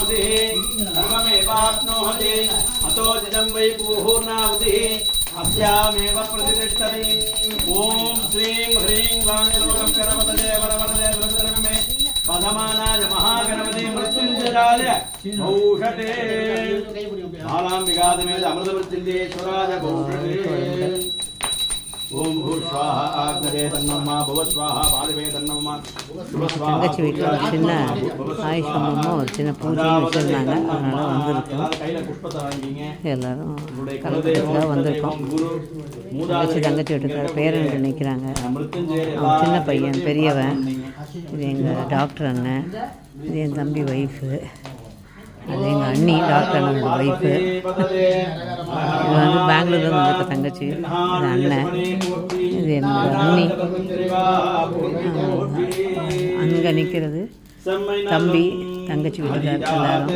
पूर्णावधि सर्वमेवाप्नोति अतो जिदं वै पूर्णावधि अस्यामेव प्रतिष्ठति ओम श्रीं ह्रीं क्लां लोकं करवदे वरवरदे वरदरमे पदमानाय महागणपति मृत्युंजयाय औषधे बालाम्बिकादमेद अमृतवृत्तिल्येश्वराय औषधे ओम भूस्वाहा आग्नये तन्नम्मा भुवस्वाहा बालवे तन्नम्मा தங்கச்சி வீட்டில் சின்ன ஆயுஷமும் ஒரு சின்ன பூஜையும் வச்சுருந்தாங்க. அதனால் வந்திருக்கோம். எல்லோரும் கலந்துட்டு வந்திருக்கோம். தங்கச்சி வீட்டுக்கார பேரன் நிற்கிறாங்க. அவன் சின்ன பையன் பெரியவன். இது எங்கள் டாக்டர் அண்ணன். இது என் தம்பி ஒய்ஃபு. அது எங்கள் அண்ணி டாக்டர் அண்ணனோட ஒய்ஃபு. இது வந்து பெங்களூரில் வந்திருக்க தங்கச்சி. இது அண்ணன். இது என்னோட அண்ணி. அங்கே நிற்கிறது தம்பி தங்கச்சி வீட்டுக்கார் எல்லாரும்.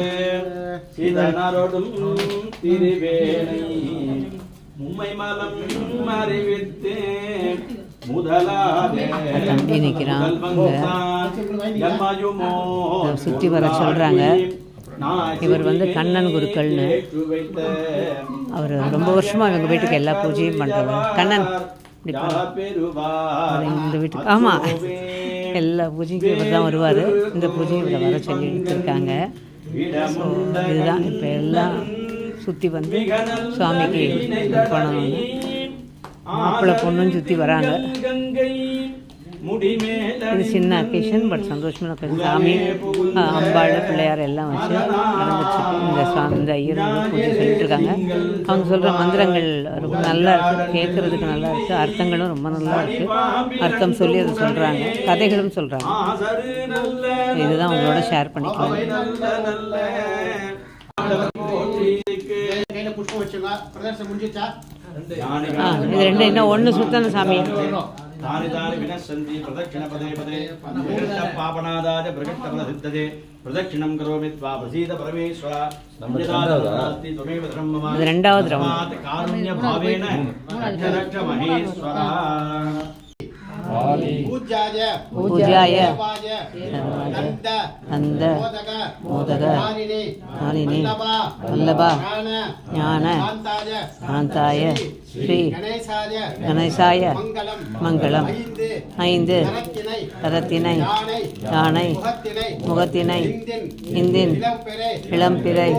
தம்பி நிற்கிறான். சுற்றி வர சொல்கிறாங்க. இவர் வந்து கண்ணன் குருக்கள்னு. அவர் ரொம்ப வருஷமாக இவங்க வீட்டுக்கு எல்லா பூஜையும் பண்ணுறவர். கண்ணன் இந்த வீட்டுக்கு ஆமாம் எல்லா பூஜைக்கும் இவர் தான் வருவார். இந்த பூஜையும் இவரை வர சொல்லி எடுத்துருக்காங்க. ஸோ இதுதான் இப்போ எல்லாம் சுற்றி வந்து சுவாமிக்கு பண்ணணும்னு மாப்பிள்ளை பொண்ணும் சுற்றி வராங்க. இது சின்ன அக்கேஷன் பட் சந்தோஷமான அக்கேஷன். சாமி அம்பாள் பிள்ளையார் எல்லாம் வச்சு நடந்துச்சு. இந்த சுவாமி இந்த ஐயர் பூஜை சொல்லிட்டு இருக்காங்க. அவங்க சொல்கிற மந்திரங்கள் ரொம்ப நல்லா இருக்குது, கேட்குறதுக்கு நல்லா இருக்குது. அர்த்தங்களும் ரொம்ப நல்லா இருக்குது. அர்த்தம் சொல்லி அதை சொல்கிறாங்க, கதைகளும் சொல்கிறாங்க. இதுதான் உங்களோட ஷேர் பண்ணிக்கலாம். இது ரெண்டு இன்னும் ஒன்று சுத்தன சாமி. तानि तानि विनश्यन्ति प्रदक्षिण पदे पदे पापनादाय प्रकटपदसिद्धते प्रदक्षिणं करोमि त्वा प्रसीद परमेश्वर नमस्ते त्वमेव धर्मं मम இரண்டாவது ரவுண்ட் कारुण्यभावेन रक्ष महेश्वर पूज्याय नंद मोदक मालिनी वल्लभ ज्ञान शांताय श्री गणेशाय मंगलम ஐந்து கரத்தினை யானை முகத்தினை இந்தின் இளம்பிறை